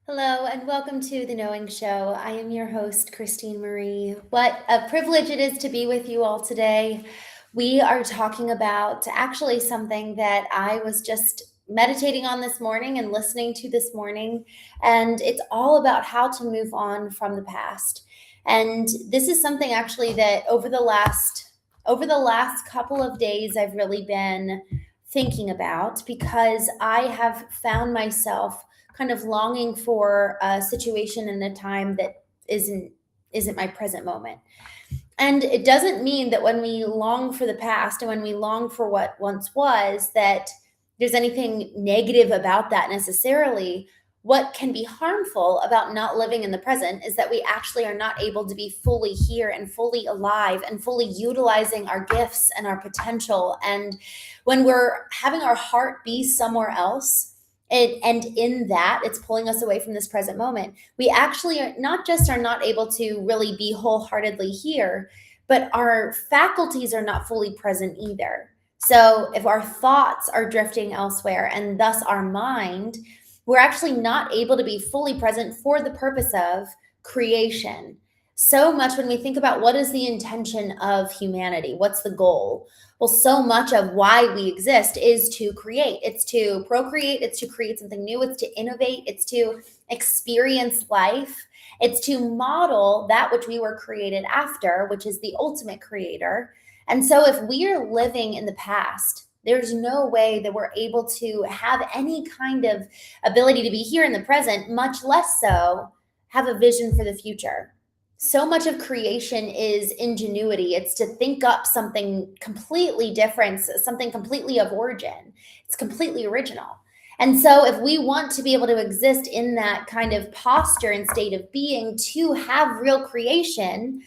Hello, and welcome to the Knowing Show. I am your host, Christene Marie. What a privilege it is to be with you all today. We are talking about actually something that I was just meditating on this morning and listening to this morning, and it's all about how to move on from the past. And this is something actually that over the last couple of days I've really been thinking about because I have found myself kind of longing for a situation and a time that isn't my present moment. And it doesn't mean that when we long for the past and when we long for what once was, that there's anything negative about that necessarily. What can be harmful about not living in the present is that we actually are not able to be fully here and fully alive and fully utilizing our gifts and our potential. And when we're having our heart be somewhere else, and in that it's pulling us away from this present moment, we actually are not able to really be wholeheartedly here, but our faculties are not fully present either. So if our thoughts are drifting elsewhere and thus our mind, we're actually not able to be fully present for the purpose of creation. So much when we think about what is the intention of humanity, what's the goal? Well, so much of why we exist is to create. It's to procreate, it's to create something new, it's to innovate, it's to experience life. It's to model that which we were created after, which is the ultimate creator. And so if we are living in the past, there's no way that we're able to have any kind of ability to be here in the present, much less so have a vision for the future. So much of creation is ingenuity. It's to think up something completely different, something completely of origin. It's completely original. And so, if we want to be able to exist in that kind of posture and state of being to have real creation,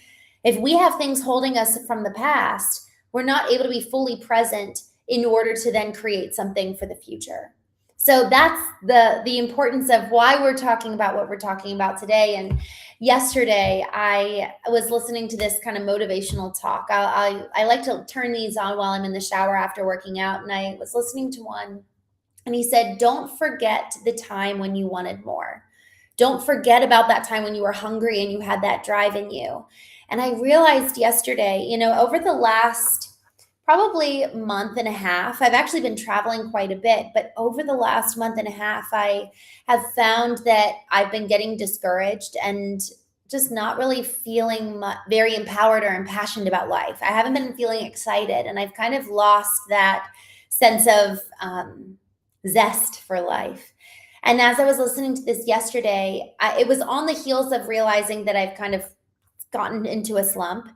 if we have things holding us from the past, we're not able to be fully present in order to then create something for the future. So that's the importance of why we're talking about what we're talking about today. And yesterday, I was listening to this kind of motivational talk. I like to turn these on while I'm in the shower after working out, and I was listening to one, and he said, "Don't forget the time when you wanted more. Don't forget about that time when you were hungry and you had that drive in you." And I realized yesterday, over the last probably month and a half, I've actually been traveling quite a bit, but over the last month and a half, I have found that I've been getting discouraged and just not really feeling very empowered or impassioned about life. I haven't been feeling excited, and I've kind of lost that sense of zest for life. And as I was listening to this yesterday, it was on the heels of realizing that I've kind of gotten into a slump.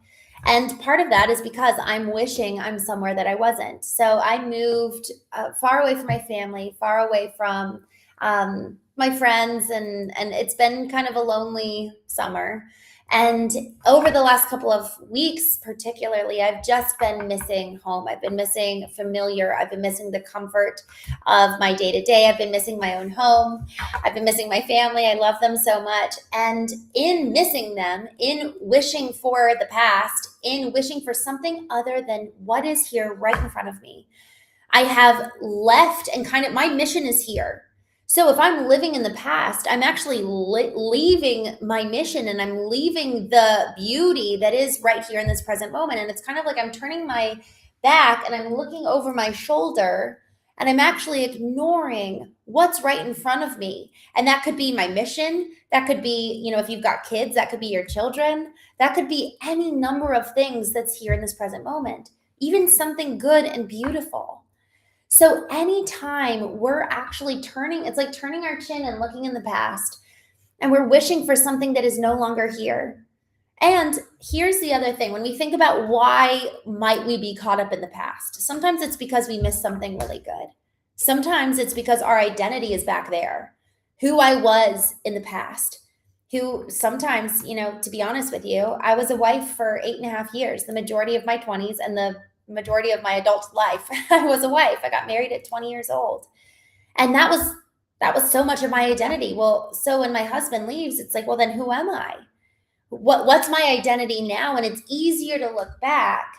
And part of that is because I'm wishing I'm somewhere that I wasn't. So I moved far away from my family, far away from my friends, and it's been kind of a lonely summer. And over the last couple of weeks, particularly, I've just been missing home. I've been missing familiar. I've been missing the comfort of my day to day. I've been missing my own home. I've been missing my family. I love them so much. And in missing them, in wishing for the past, in wishing for something other than what is here right in front of me, I have left, and kind of my mission is here. So if I'm living in the past, I'm actually leaving my mission, and I'm leaving the beauty that is right here in this present moment. And it's kind of like I'm turning my back and I'm looking over my shoulder, and I'm actually ignoring what's right in front of me. And that could be my mission. That could be, if you've got kids, that could be your children. That could be any number of things that's here in this present moment, even something good and beautiful. So anytime we're actually it's like turning our chin and looking in the past, and we're wishing for something that is no longer here. And here's the other thing. When we think about why might we be caught up in the past, sometimes it's because we missed something really good. Sometimes it's because our identity is back there, who I was in the past, who sometimes, to be honest with you, I was a wife for 8.5 years, the majority of my 20s and the majority of my adult life. I was a wife. I got married at 20 years old. And that was so much of my identity. Well, so when my husband leaves, it's like, well, then who am I? What's my identity now? And it's easier to look back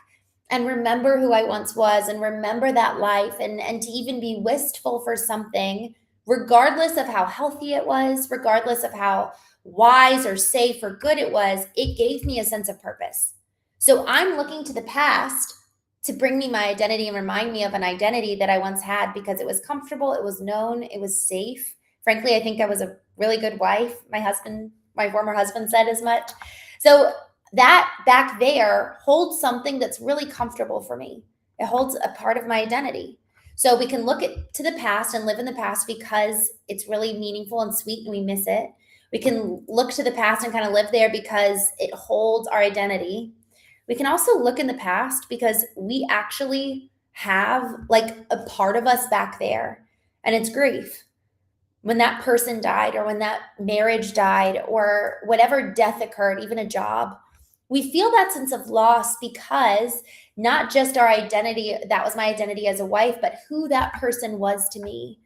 and remember who I once was and remember that life, and to even be wistful for something regardless of how healthy it was, regardless of how wise or safe or good it was, it gave me a sense of purpose. So I'm looking to the past to bring me my identity and remind me of an identity that I once had because it was comfortable, it was known, it was safe. Frankly, I think I was a really good wife. My former husband said as much. So that back there holds something that's really comfortable for me. It holds a part of my identity. So we can look to the past and live in the past because it's really meaningful and sweet and we miss it. We can look to the past and kind of live there because it holds our identity. We can also look in the past because we actually have like a part of us back there, and it's grief. When that person died, or when that marriage died, or whatever death occurred, even a job, we feel that sense of loss because not just our identity, that was my identity as a wife, but who that person was to me.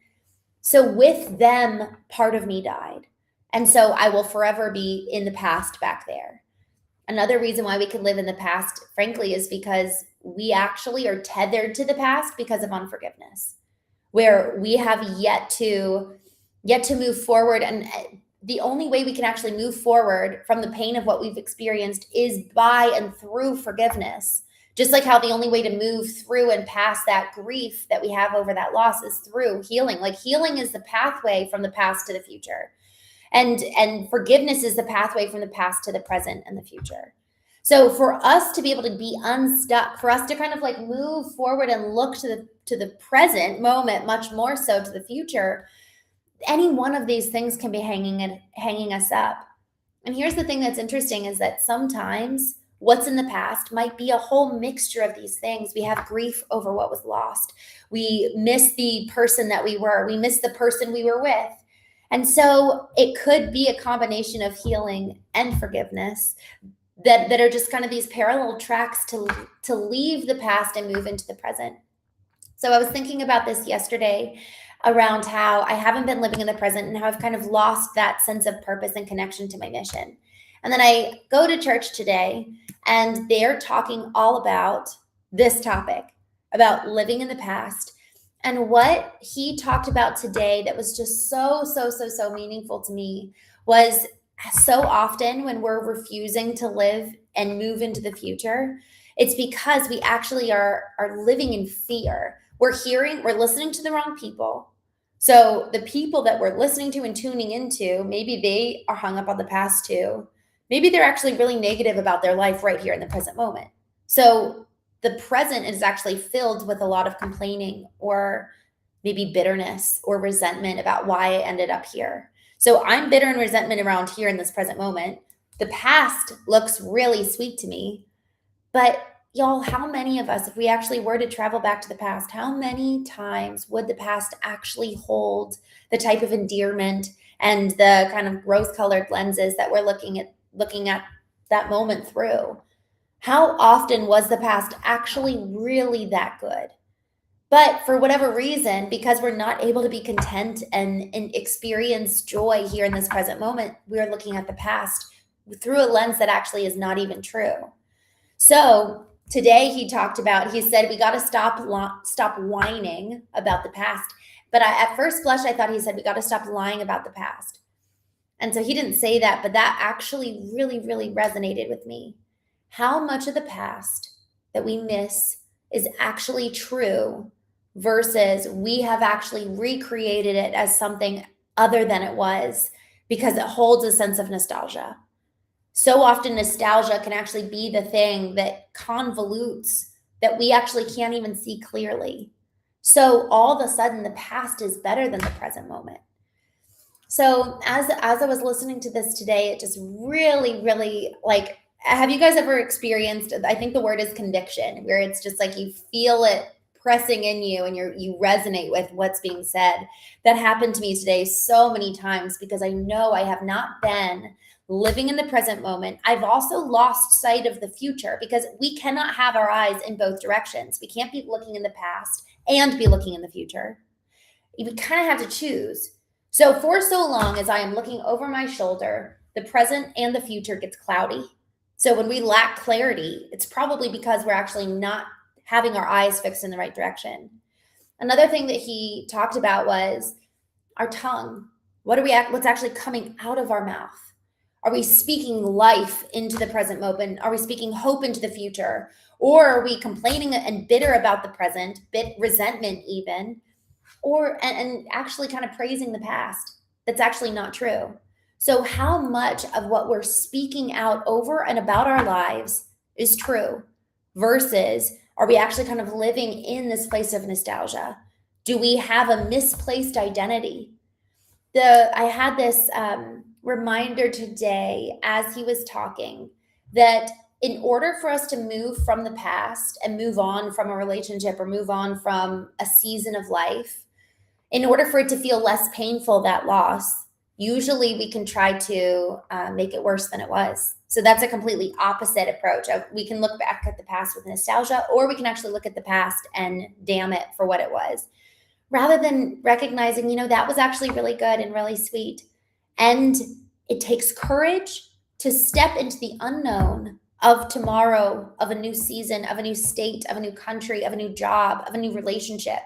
So with them, part of me died. And so I will forever be in the past back there. Another reason why we can live in the past, frankly, is because we actually are tethered to the past because of unforgiveness, where we have yet to move forward. And the only way we can actually move forward from the pain of what we've experienced is by and through forgiveness. Just like how the only way to move through and past that grief that we have over that loss is through healing. Like healing is the pathway from the past to the future. And forgiveness is the pathway from the past to the present and the future. So for us to be able to be unstuck, for us to kind of like move forward and look to the present moment, much more so to the future, any one of these things can be hanging us up. And here's the thing that's interesting is that sometimes what's in the past might be a whole mixture of these things. We have grief over what was lost. We miss the person that we were. We miss the person we were with. And so it could be a combination of healing and forgiveness that are just kind of these parallel tracks to leave the past and move into the present. So I was thinking about this yesterday around how I haven't been living in the present and how I've kind of lost that sense of purpose and connection to my mission. And then I go to church today and they're talking all about this topic, about living in the past. And what he talked about today that was just so meaningful to me was so often when we're refusing to live and move into the future, it's because we actually are living in fear. We're listening to the wrong people. So the people that we're listening to and tuning into, maybe they are hung up on the past too. Maybe they're actually really negative about their life right here in the present moment. So the present is actually filled with a lot of complaining or maybe bitterness or resentment about why I ended up here. So I'm bitter and resentment around here in this present moment. The past looks really sweet to me, but y'all, how many of us, if we actually were to travel back to the past, how many times would the past actually hold the type of endearment and the kind of rose-colored lenses that we're looking at that moment through? How often was the past actually really that good? But for whatever reason, because we're not able to be content and experience joy here in this present moment, we're looking at the past through a lens that actually is not even true. So today he said, we got to stop whining about the past. But at first blush, I thought he said, we got to stop lying about the past. And so he didn't say that, but that actually really, really resonated with me. How much of the past that we miss is actually true versus we have actually recreated it as something other than it was because it holds a sense of nostalgia. So often nostalgia can actually be the thing that convolutes that we actually can't even see clearly. So all of a sudden the past is better than the present moment. So as I was listening to this today, it just really, really like, have you guys ever experienced, I think the word is conviction, where it's just like you feel it pressing in you and you resonate with what's being said? That happened to me today so many times because I know I have not been living in the present moment. I've also lost sight of the future because we cannot have our eyes in both directions. We can't be looking in the past and be looking in the future. We kind of have to choose. So for so long as I am looking over my shoulder, the present and the future gets cloudy. So when we lack clarity, it's probably because we're actually not having our eyes fixed in the right direction. Another thing that he talked about was Our tongue. What's actually coming out of our mouth? Are we speaking life into the present moment? Are we speaking hope into the future? Or are we complaining and bitter about the present, resentment even, and actually kind of praising the past? That's actually not true. So how much of what we're speaking out over and about our lives is true versus are we actually kind of living in this place of nostalgia? Do we have a misplaced identity? I had this reminder today as he was talking that in order for us to move from the past and move on from a relationship or move on from a season of life, in order for it to feel less painful, that loss, usually we can try to make it worse than it was. So that's a completely opposite approach. We can look back at the past with nostalgia, or we can actually look at the past and damn it for what it was, rather than recognizing, that was actually really good and really sweet. And it takes courage to step into the unknown of tomorrow, of a new season, of a new state, of a new country, of a new job, of a new relationship.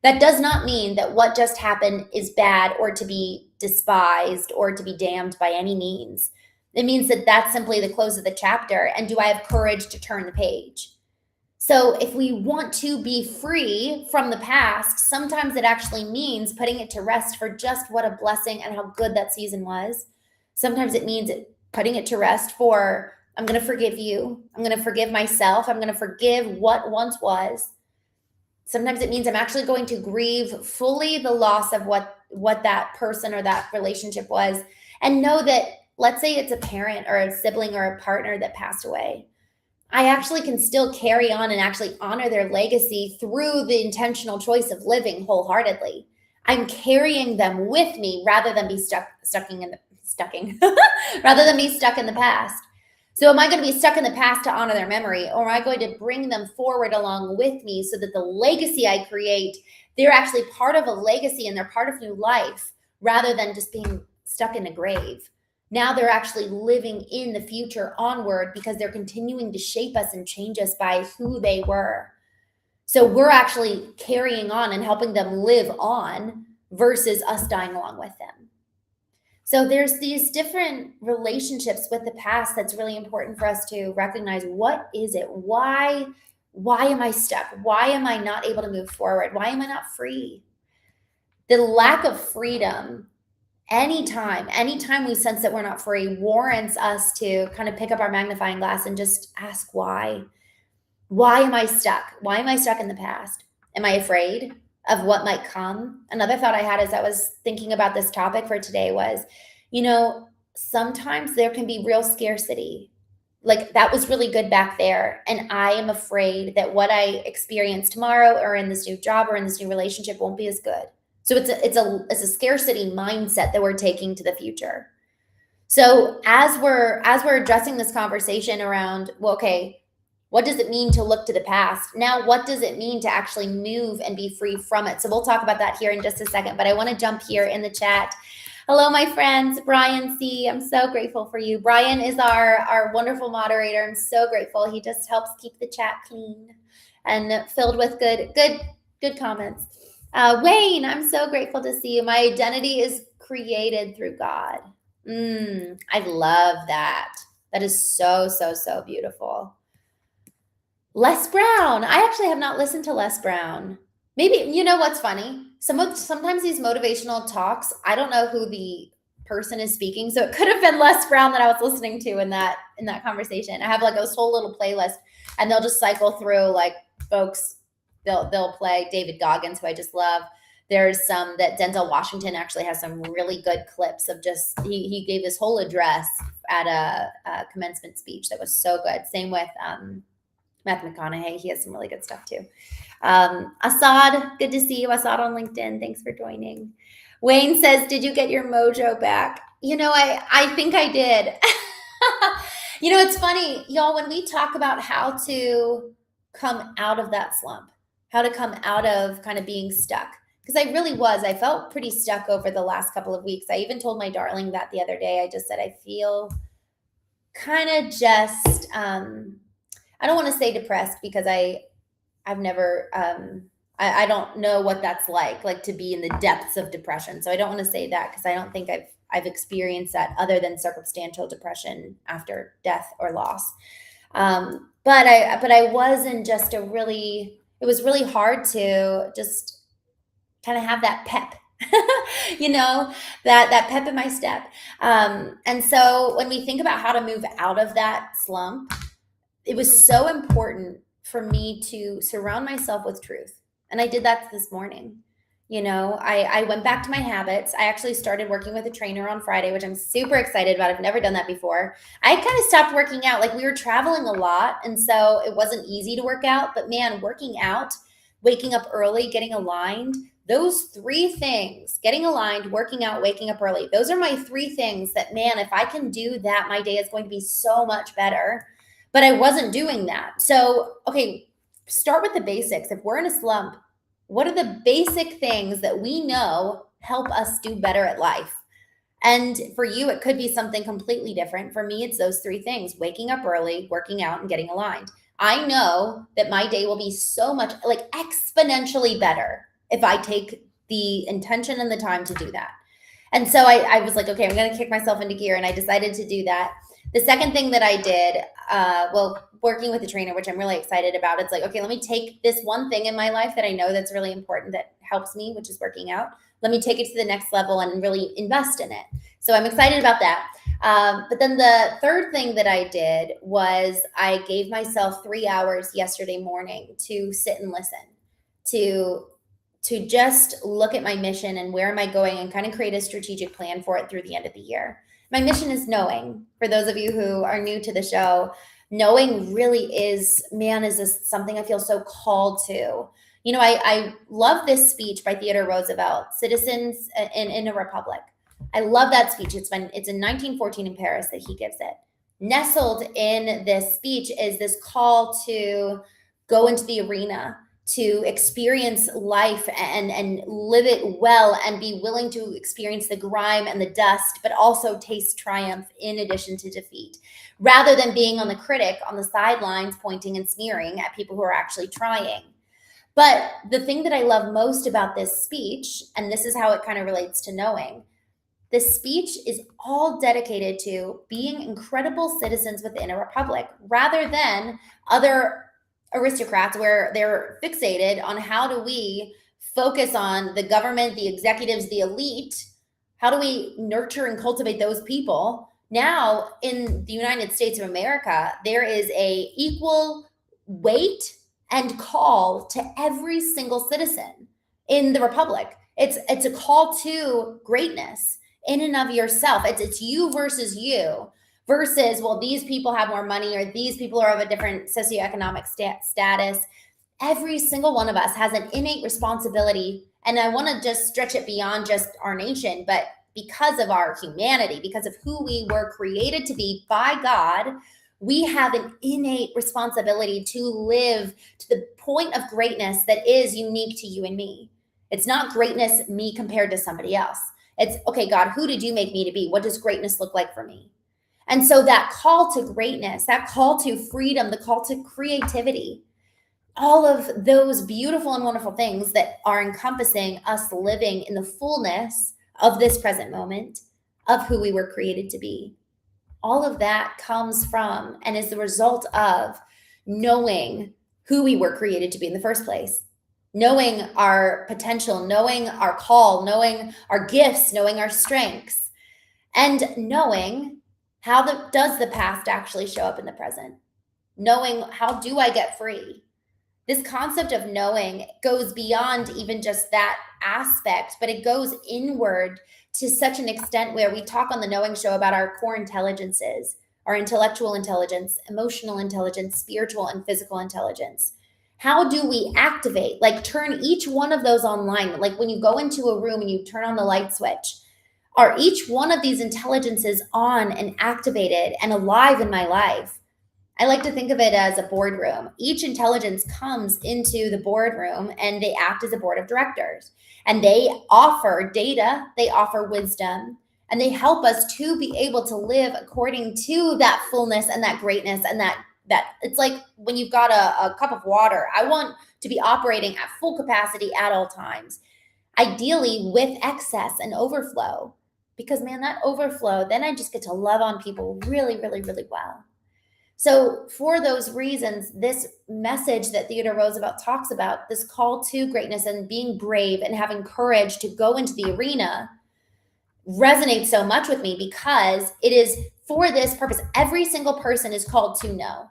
That does not mean that what just happened is bad or to be despised or to be damned by any means. It means that that's simply the close of the chapter. And do I have courage to turn the page? So if we want to be free from the past, sometimes it actually means putting it to rest for just what a blessing and how good that season was. Sometimes it means putting it to rest for, I'm going to forgive you. I'm going to forgive myself. I'm going to forgive what once was. Sometimes it means I'm actually going to grieve fully the loss of what that person or that relationship was, and know that, let's say it's a parent or a sibling or a partner that passed away. I actually can still carry on and actually honor their legacy through the intentional choice of living wholeheartedly. I'm carrying them with me rather than be rather than be stuck in the past. So am I going to be stuck in the past to honor their memory, or am I going to bring them forward along with me so that the legacy I create, they're actually part of a legacy and they're part of new life rather than just being stuck in a grave? Now they're actually living in the future onward because they're continuing to shape us and change us by who they were. So we're actually carrying on and helping them live on versus us dying along with them. So there's these different relationships with the past that's really important for us to recognize. What is it? Why am I stuck? Why am I not able to move forward? Why am I not free? The lack of freedom, anytime we sense that we're not free, warrants us to kind of pick up our magnifying glass and just ask why. Why am I stuck? Why am I stuck in the past? Am I afraid of what might come? Another thought I had as I was thinking about this topic for today was, sometimes there can be real scarcity. Like, that was really good back there, and I am afraid that what I experience tomorrow or in this new job or in this new relationship won't be as good. So it's a scarcity mindset that we're taking to the future. So as we're addressing this conversation around, well, okay, what does it mean to look to the past? Now, what does it mean to actually move and be free from it? So we'll talk about that here in just a second, but I want to jump here in the chat. Hello, my friends. Brian C. I'm so grateful for you. Brian is our wonderful moderator. I'm so grateful. He just helps keep the chat clean and filled with good comments. Wayne, I'm so grateful to see you. My identity is created through God. I love that. That is so, so, so beautiful. Les Brown. I actually have not listened to Les Brown. Maybe, what's funny? Sometimes these motivational talks, I don't know who the person is speaking. So it could have been Les Brown that I was listening to in that conversation. I have like this whole little playlist, and they'll just cycle through like folks. They'll play David Goggins, who I just love. There's some that Denzel Washington actually has some really good clips of just, he gave this whole address at a commencement speech that was so good. Same with Matthew McConaughey. He has some really good stuff too. Assad, good to see you. Assad on LinkedIn. Thanks for joining. Wayne says, did you get your mojo back? I think I did. It's funny, y'all, when we talk about how to come out of that slump, how to come out of kind of being stuck, because I felt pretty stuck over the last couple of weeks. I even told my darling that the other day. I just said, I feel kind of just, I don't want to say depressed, because I've never, I don't know what that's like to be in the depths of depression. So I don't want to say that because I don't think I've experienced that other than circumstantial depression after death or loss. But I was in just it was really hard to just kind of have that pep, that pep in my step. And so when we think about how to move out of that slump, it was so important for me to surround myself with truth. And I did that this morning. I went back to my habits. I actually started working with a trainer on Friday, which I'm super excited about. I've never done that before. I kind of stopped working out. Like, we were traveling a lot, and so it wasn't easy to work out. But man, working out, waking up early, getting aligned, those three things, getting aligned, working out, waking up early, those are my three things that, man, if I can do that, my day is going to be so much better. But I wasn't doing that. So, okay, start with the basics. If we're in a slump, what are the basic things that we know help us do better at life? And for you, it could be something completely different. For me, it's those three things: waking up early, working out, and getting aligned. I know that my day will be so much, like, exponentially better if I take the intention and the time to do that. And so I was like, okay, I'm going to kick myself into gear. And I decided to do that. The second thing that I did, working with a trainer, which I'm really excited about, it's like, okay, let me take this one thing in my life that I know that's really important, that helps me, which is working out. Let me take it to the next level and really invest in it. So I'm excited about that. But then the third thing that I did was I gave myself 3 hours yesterday morning to sit and listen, to just look at my mission and where am I going, and kind of create a strategic plan for it through the end of the year. My mission is knowing. For those of you who are new to the show, knowing really is this something I feel so called to. I love this speech by Theodore Roosevelt, Citizens in a Republic. I love that speech. It's in 1914 in Paris that he gives it. Nestled in this speech is this call to go into the arena, to experience life and live it well, and be willing to experience the grime and the dust, but also taste triumph in addition to defeat, rather than being on the sidelines, pointing and sneering at people who are actually trying. But the thing that I love most about this speech, and this is how it kind of relates to knowing, this speech is all dedicated to being incredible citizens within a republic, rather than other aristocrats where they're fixated on how do we focus on the government, the executives, the elite. How do we nurture and cultivate those people? Now, in the United States of America, there is a equal weight and call to every single citizen in the republic. It's a call to greatness in and of yourself. It's you versus you. Versus, well, these people have more money, or these people are of a different socioeconomic status. Every single one of us has an innate responsibility. And I want to just stretch it beyond just our nation, but because of our humanity, because of who we were created to be by God, we have an innate responsibility to live to the point of greatness that is unique to you and me. It's not greatness me compared to somebody else. It's, okay, God, who did you make me to be? What does greatness look like for me? And so that call to greatness, that call to freedom, the call to creativity, all of those beautiful and wonderful things that are encompassing us living in the fullness of this present moment of who we were created to be. All of that comes from and is the result of knowing who we were created to be in the first place, knowing our potential, knowing our call, knowing our gifts, knowing our strengths, and knowing how does the past actually show up in the present? Knowing, how do I get free? This concept of knowing goes beyond even just that aspect, but it goes inward to such an extent where we talk on the Knowing Show about our core intelligences, our intellectual intelligence, emotional intelligence, spiritual and physical intelligence. How do we activate, like turn each one of those online? Like when you go into a room and you turn on the light switch, are each one of these intelligences on and activated and alive in my life? I like to think of it as a boardroom. Each intelligence comes into the boardroom and they act as a board of directors. And they offer data, they offer wisdom, and they help us to be able to live according to that fullness and that greatness and that that it's like when you've got a cup of water. I want to be operating at full capacity at all times, ideally with excess and overflow, because man, that overflow, then I just get to love on people really, really, really well. So, for those reasons, this message that Theodore Roosevelt talks about, this call to greatness and being brave and having courage to go into the arena, resonates so much with me because it is for this purpose. Every single person is called to know.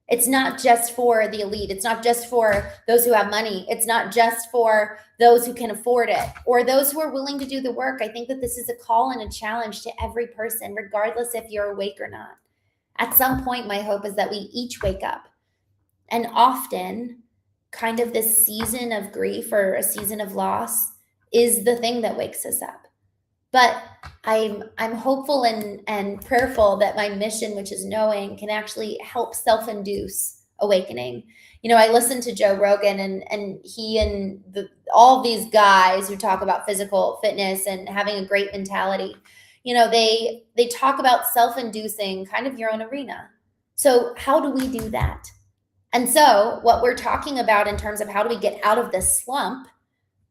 It's not just for the elite. It's not just for those who have money. It's not just for those who can afford it or those who are willing to do the work. I think that this is a call and a challenge to every person, regardless if you're awake or not. At some point, my hope is that we each wake up. And often, kind of this season of grief or a season of loss is the thing that wakes us up. But I'm hopeful and prayerful that my mission, which is knowing, can actually help self-induce awakening. I listened to Joe Rogan and he and all these guys who talk about physical fitness and having a great mentality. They talk about self-inducing kind of your own arena. So how do we do that? And so what we're talking about in terms of how do we get out of this slump,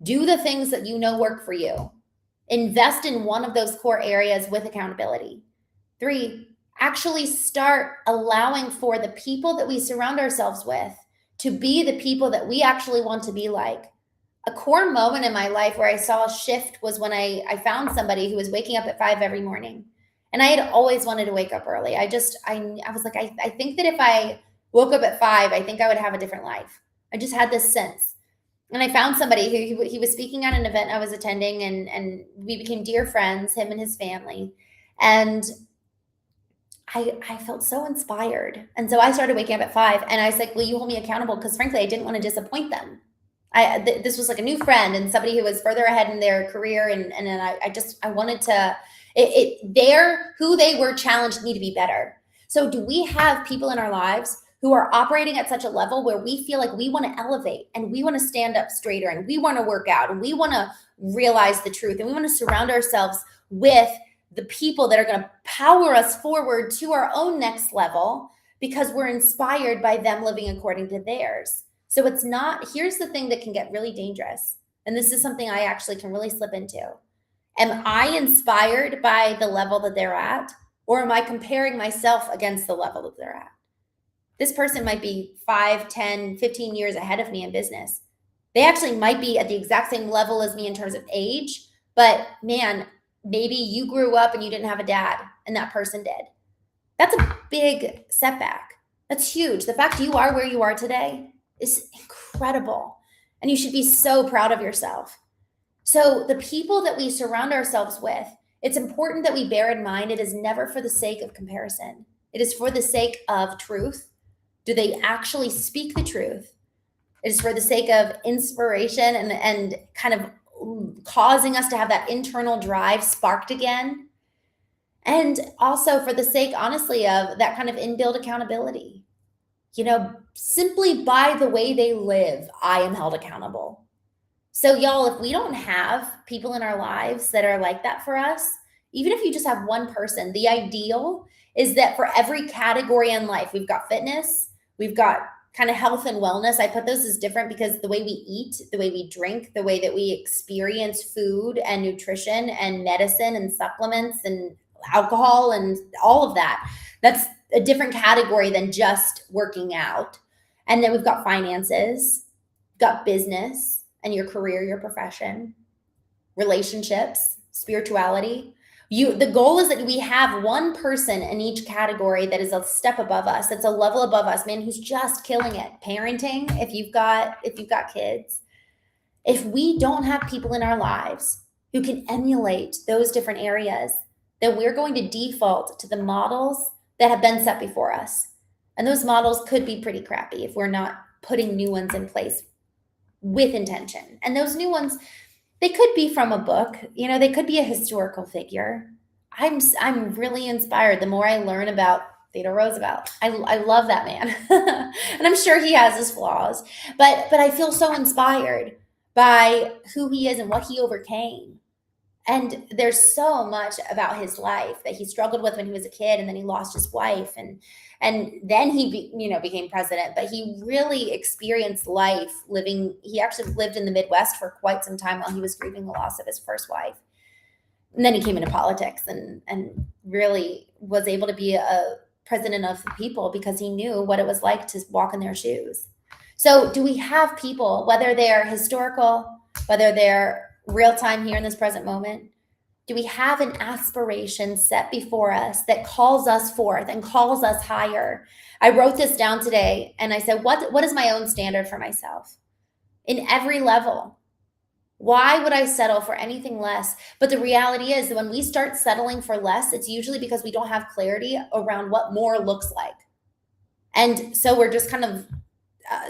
do the things that work for you. Invest in one of those core areas with accountability. 3, actually start allowing for the people that we surround ourselves with to be the people that we actually want to be like. A core moment in my life where I saw a shift was when I found somebody who was waking up at 5 every morning. And I had always wanted to wake up early. I was like, I think that if I woke up at 5, I think I would have a different life. I just had this sense. And I found somebody who he was speaking at an event I was attending, and we became dear friends, him and his family. And I felt so inspired. And so I started waking up at 5, and I was like, will you hold me accountable? Because frankly, I didn't want to disappoint them. This was like a new friend and somebody who was further ahead in their career. And then I wanted to, who they were challenged me to be better. So do we have people in our lives who are operating at such a level where we feel like we want to elevate and we want to stand up straighter and we want to work out and we want to realize the truth and we want to surround ourselves with the people that are going to power us forward to our own next level because we're inspired by them living according to theirs? So it's not, here's the thing that can get really dangerous. And this is something I actually can really slip into. Am I inspired by the level that they're at? Or am I comparing myself against the level that they're at? This person might be 5, 10, 15 years ahead of me in business. They actually might be at the exact same level as me in terms of age. But man, maybe you grew up and you didn't have a dad and that person did. That's a big setback. That's huge. The fact you are where you are today is incredible. And you should be so proud of yourself. So the people that we surround ourselves with, it's important that we bear in mind it is never for the sake of comparison. It is for the sake of truth. Do they actually speak the truth? It is for the sake of inspiration and kind of causing us to have that internal drive sparked again. And also for the sake, honestly, of that kind of inbuilt accountability. Simply by the way they live, I am held accountable. So y'all, if we don't have people in our lives that are like that for us, even if you just have one person, the ideal is that for every category in life, we've got fitness, we've got kind of health and wellness. I put those as different because the way we eat, the way we drink, the way that we experience food and nutrition and medicine and supplements and alcohol and all of that, that's a different category than just working out. And then we've got finances, got business and your career, your profession, relationships, spirituality. The goal is that we have one person in each category that is a step above us, that's a level above us, man, who's just killing it. Parenting, if you've got kids. If we don't have people in our lives who can emulate those different areas, then we're going to default to the models that have been set before us. And those models could be pretty crappy if we're not putting new ones in place with intention. And those new ones, they could be from a book, they could be a historical figure. I'm really inspired the more I learn about Theodore Roosevelt. I love that man. And I'm sure he has his flaws, but I feel so inspired by who he is and what he overcame. And there's so much about his life that he struggled with when he was a kid, and then he lost his wife, and then he became president. But he really experienced life living. He actually lived in the Midwest for quite some time while he was grieving the loss of his first wife. And then he came into politics and really was able to be a president of the people because he knew what it was like to walk in their shoes. So do we have people, whether they're historical, whether they're real time here in this present moment, do we have an aspiration set before us that calls us forth and calls us higher? I wrote this down today and I said, what is my own standard for myself in every level? Why would I settle for anything less? But the reality is that when we start settling for less, it's usually because we don't have clarity around what more looks like. And so we're just kind of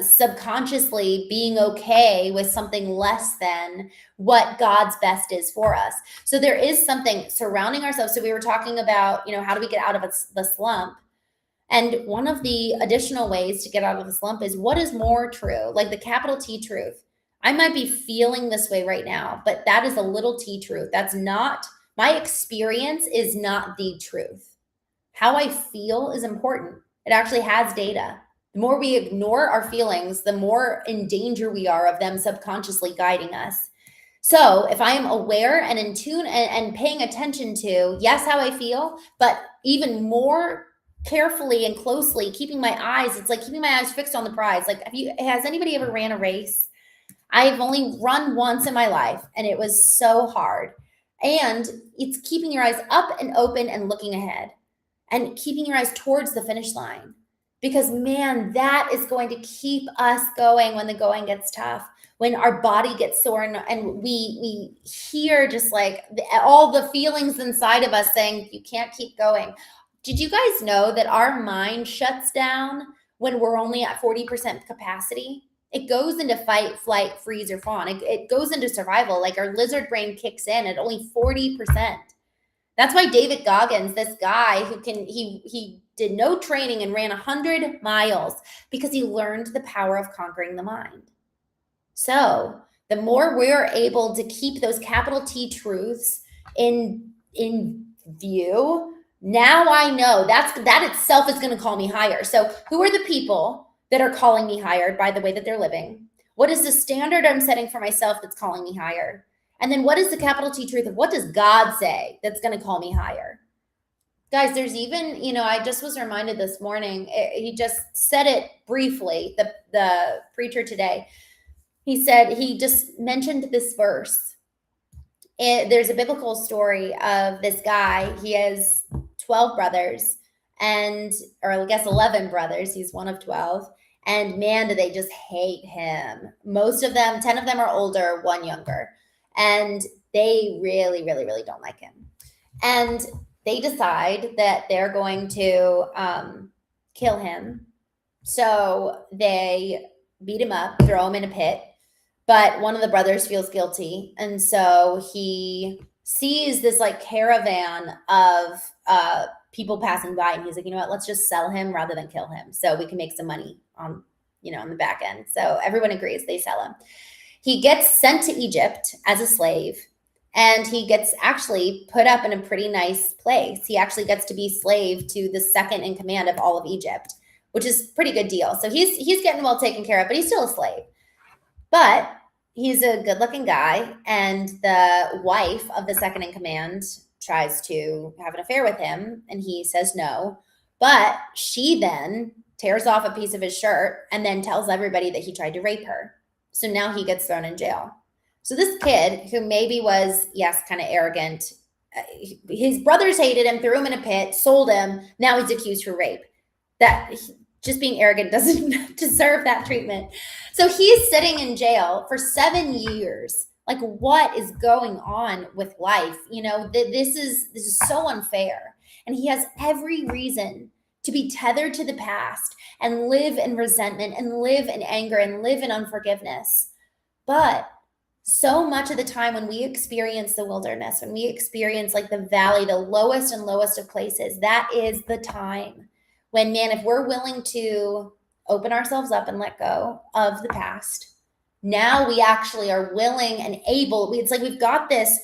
subconsciously being okay with something less than what God's best is for us. So there is something surrounding ourselves. So we were talking about, how do we get out of the slump? And one of the additional ways to get out of the slump is what is more true, like the capital T truth. I might be feeling this way right now, but that is a little T truth. That's not, my experience is not the truth. How I feel is important. It actually has data. The more we ignore our feelings, the more in danger we are of them subconsciously guiding us. So if I am aware and in tune and paying attention to, yes, how I feel, but even more carefully and closely keeping my eyes, it's like keeping my eyes fixed on the prize. Like, has anybody ever ran a race? I've only run once in my life, and it was so hard. And it's keeping your eyes up and open and looking ahead and keeping your eyes towards the finish line. Because man, that is going to keep us going when the going gets tough, when our body gets sore and we hear just like all the feelings inside of us saying, you can't keep going. Did you guys know that our mind shuts down when we're only at 40% capacity? It goes into fight, flight, freeze, or fawn. It goes into survival. Like our lizard brain kicks in at only 40%. That's why David Goggins, this guy he did no training and ran 100 miles because he learned the power of conquering the mind. So the more we're able to keep those capital T truths in view, now I know that itself is going to call me higher. So who are the people that are calling me higher by the way that they're living? What is the standard I'm setting for myself that's calling me higher? And then what is the capital T truth of what does God say that's going to call me higher? Guys, there's even, I just was reminded this morning, he just said it briefly, the preacher today. He said, he just mentioned this verse. There's a biblical story of this guy. He has 12 brothers or I guess 11 brothers. He's one of 12. And man, do they just hate him. Most of them, 10 of them are older, one younger. And they really, really, really don't like him. And they decide that they're going to kill him. So they beat him up, throw him in a pit. But one of the brothers feels guilty. And so he sees this like caravan of people passing by. And he's like, you know what, let's just sell him rather than kill him so we can make some money on the back end. So everyone agrees, they sell him. He gets sent to Egypt as a slave, and he gets actually put up in a pretty nice place. He actually gets to be slave to the second in command of all of Egypt, which is a pretty good deal. So he's getting well taken care of, but he's still a slave. But he's a good-looking guy, and the wife of the second in command tries to have an affair with him, and he says no. But she then tears off a piece of his shirt and then tells everybody that he tried to rape her. So now he gets thrown in jail. So this kid who maybe was, yes, kind of arrogant, his brothers hated him, threw him in a pit, sold him. Now he's accused for rape. That just being arrogant doesn't deserve that treatment. So he's sitting in jail for 7 years. Like, what is going on with life? This is so unfair. And he has every reason to be tethered to the past and live in resentment and live in anger and live in unforgiveness. But so much of the time when we experience the wilderness, when we experience like the valley, the lowest and lowest of places, that is the time when, man, if we're willing to open ourselves up and let go of the past, now we actually are willing and able. It's like we've got this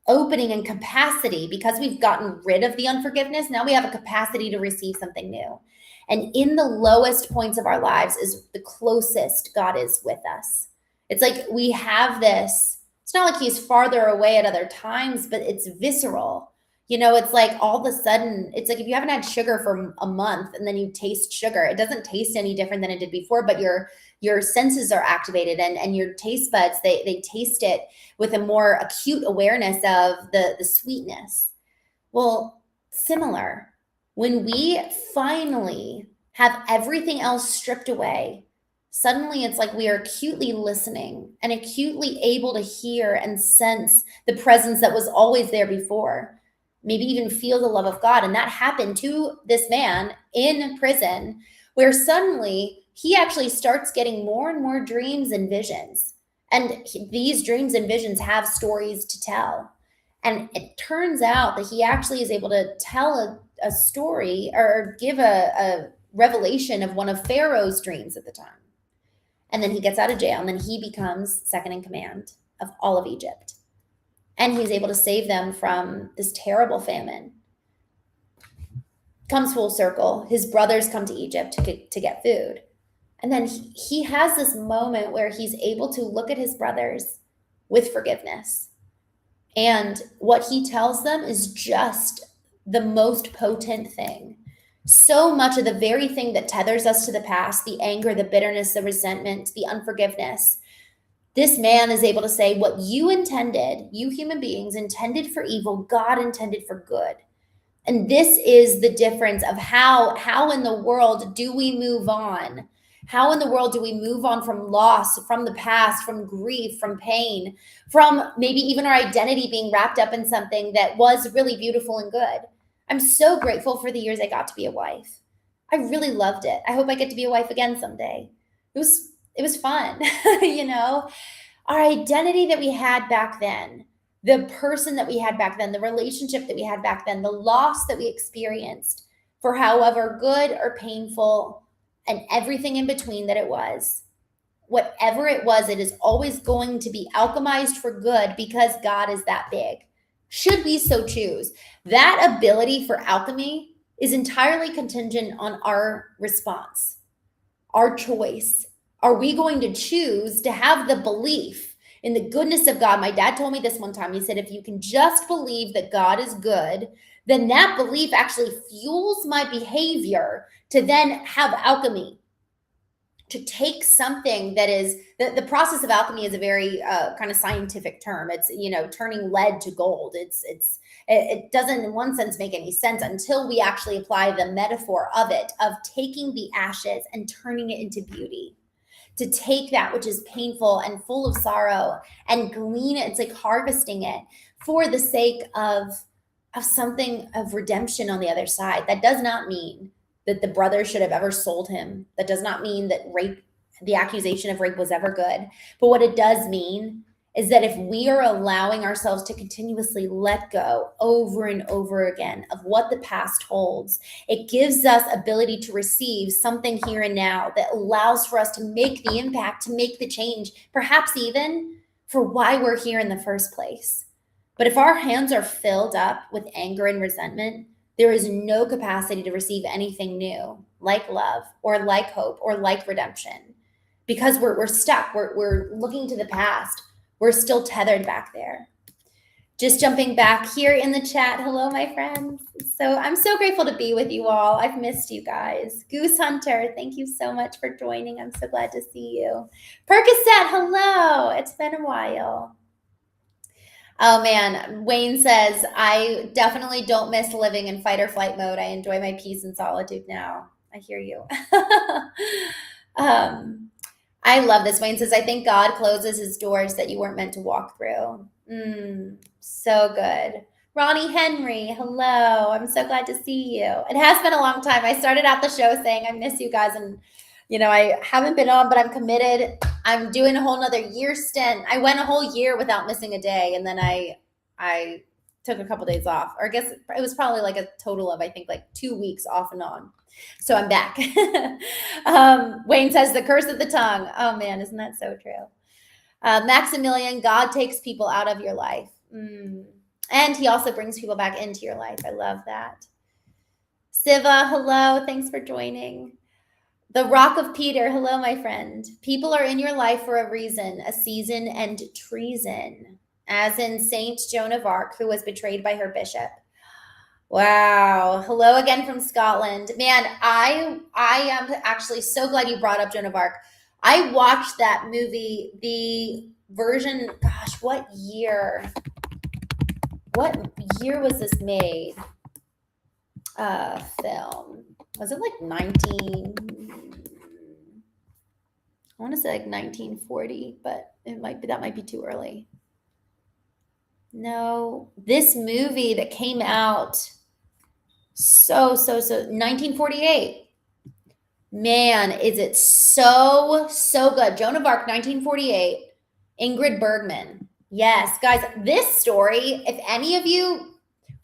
opening and capacity, because we've gotten rid of the unforgiveness. Now we have a capacity to receive something new. And in the lowest points of our lives is the closest God is with us. It's like we have this, it's not like he's farther away at other times, but it's visceral. It's like all of a sudden, it's like if you haven't had sugar for a month and then you taste sugar, it doesn't taste any different than it did before, but your senses are activated, and your taste buds, they taste it with a more acute awareness of the sweetness. Well, similar, when we finally have everything else stripped away, suddenly it's like we are acutely listening and acutely able to hear and sense the presence that was always there before. Maybe even feel the love of God. And that happened to this man in prison, where suddenly he actually starts getting more and more dreams and visions. And these dreams and visions have stories to tell. And it turns out that he actually is able to tell a story, or give a revelation of one of Pharaoh's dreams at the time. And then he gets out of jail, and then he becomes second in command of all of Egypt. And he's able to save them from this terrible famine. Comes full circle. His brothers come to Egypt to get food. And then he has this moment where he's able to look at his brothers with forgiveness. And what he tells them is just the most potent thing. So much of the very thing that tethers us to the past, the anger, the bitterness, the resentment, the unforgiveness, this man is able to say, what you intended, you human beings intended for evil, God intended for good. And this is the difference of how in the world do we move on? How in the world do we move on from loss, from the past, from grief, from pain, from maybe even our identity being wrapped up in something that was really beautiful and good? I'm so grateful for the years I got to be a wife. I really loved it. I hope I get to be a wife again someday. It was fun, Our identity that we had back then, the person that we had back then, the relationship that we had back then, the loss that we experienced, for however good or painful and everything in between that it was, whatever it was, it is always going to be alchemized for good, because God is that big. Should we so choose. That ability for alchemy is entirely contingent on our response, our choice. Are we going to choose to have the belief in the goodness of God? My dad told me this one time. He said, if you can just believe that God is good, then that belief actually fuels my behavior to then have alchemy, to take something that is, the process of alchemy is a very kind of scientific term. It's, turning lead to gold. It doesn't in one sense make any sense until we actually apply the metaphor of it, of taking the ashes and turning it into beauty. To take that which is painful and full of sorrow and glean it. It's like harvesting it for the sake of something of redemption on the other side. That does not mean that the brother should have ever sold him. That does not mean that rape, the accusation of rape, was ever good. But what it does mean is that if we are allowing ourselves to continuously let go over and over again of what the past holds, it gives us ability to receive something here and now that allows for us to make the impact, to make the change, perhaps even for why we're here in the first place. But if our hands are filled up with anger and resentment, there is no capacity to receive anything new, like love or like hope or like redemption, because we're stuck. We're looking to the past. We're still tethered back there. Just jumping back here in the chat. Hello, my friends. So I'm so grateful to be with you all. I've missed you guys. Goose Hunter, thank you so much for joining. I'm so glad to see you. Percocet, hello. It's been a while. Oh man, Wayne says, I definitely don't miss living in fight or flight mode. I enjoy my peace and solitude now. I hear you. I love this. Wayne says, I think God closes his doors that you weren't meant to walk through. So good. Ronnie Henry, hello. I'm so glad to see you. It has been a long time. I started out the show saying I miss you guys, and I haven't been on, but I'm committed. I'm doing a whole nother year stint. I went a whole year without missing a day, and then I took a couple days off, or I guess it was probably like a total of, I think, like 2 weeks off and on. So I'm back. Wayne says, the curse of the tongue. Oh man, isn't that so true? Maximilian, God takes people out of your life. And he also brings people back into your life. I love that. Siva, hello. Thanks for joining. The Rock of Peter, hello, my friend. People are in your life for a reason, a season, and treason, as in Saint Joan of Arc, who was betrayed by her bishop. Wow. Hello again from Scotland. Man, I am actually so glad you brought up Joan of Arc. I watched that movie, the version, gosh, what year? What year was this made? Film. Was it like 19? I want to say like 1940, but that might be too early. No, this movie that came out so 1948. Man, is it so good. Joan of Arc, 1948. Ingrid Bergman. Yes, guys, this story, if any of you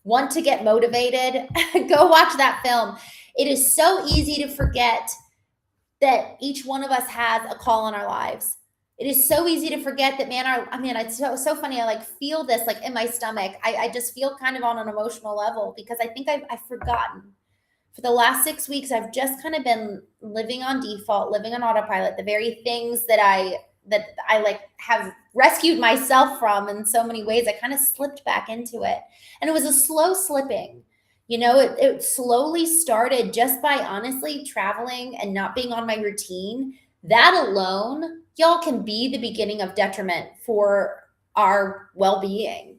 want to get motivated, go watch that film. It is so easy to forget that each one of us has a call in our lives. It is so easy to forget that, it's so funny. I like feel this like in my stomach. I just feel kind of on an emotional level because I think I've forgotten. For the last 6 weeks, I've just kind of been living on default, living on autopilot, the very things that I like have rescued myself from in so many ways. I kind of slipped back into it. And it was a slow slipping. It slowly started just by honestly traveling and not being on my routine. That alone, y'all, can be the beginning of detriment for our well-being.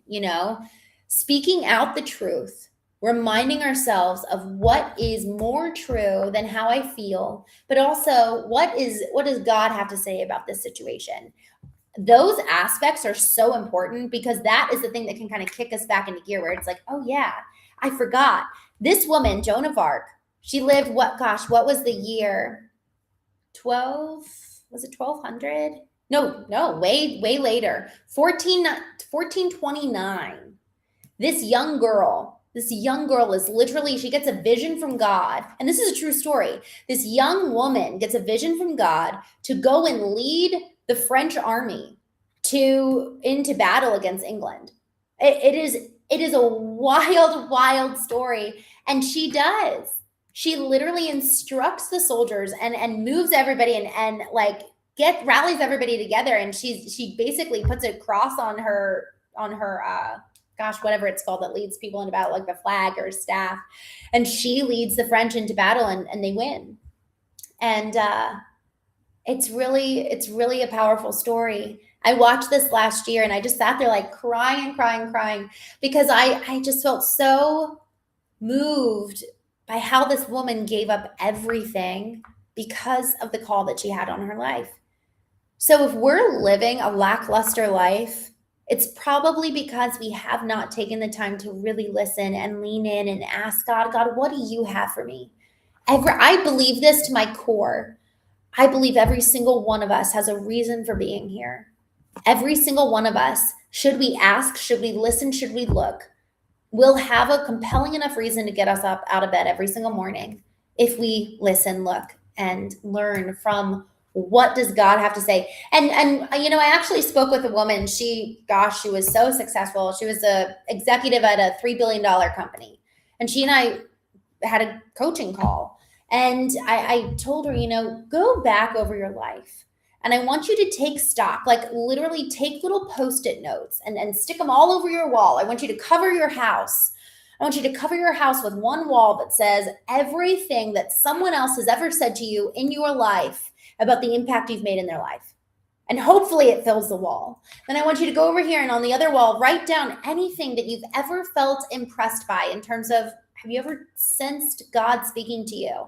Speaking out the truth, reminding ourselves of what is more true than how I feel, but also what does God have to say about this situation? Those aspects are so important because that is the thing that can kind of kick us back into gear where it's like, oh yeah, I forgot. This woman, Joan of Arc, she lived what was the year? 12? Was it 1200? No, way later. 1429. This young girl is literally, she gets a vision from God. And this is a true story. This young woman gets a vision from God to go and lead the French army into battle against England. It is a wild story. And she does. She literally instructs the soldiers and moves everybody and like rallies everybody together. And she basically puts a cross on her whatever it's called that leads people into battle, like the flag or staff. And she leads the French into battle and they win. And it's really a powerful story. I watched this last year and I just sat there like crying because I just felt so moved by how this woman gave up everything because of the call that she had on her life. So if we're living a lackluster life, it's probably because we have not taken the time to really listen and lean in and ask God, what do you have for me? I believe this to my core. I believe every single one of us has a reason for being here. Every single one of us, should we ask, should we listen, should we look, will have a compelling enough reason to get us up out of bed every single morning if we listen, look, and learn from what does God have to say. And I actually spoke with a woman. She was so successful. She was a executive at a $3 billion company. And she and I had a coaching call. And I told her, go back over your life. And I want you to take stock, like literally take little Post-it notes and stick them all over your wall. I want you to cover your house. I want you to cover your house with one wall that says everything that someone else has ever said to you in your life about the impact you've made in their life. And hopefully it fills the wall. Then I want you to go over here and on the other wall, write down anything that you've ever felt impressed by in terms of, have you ever sensed God speaking to you?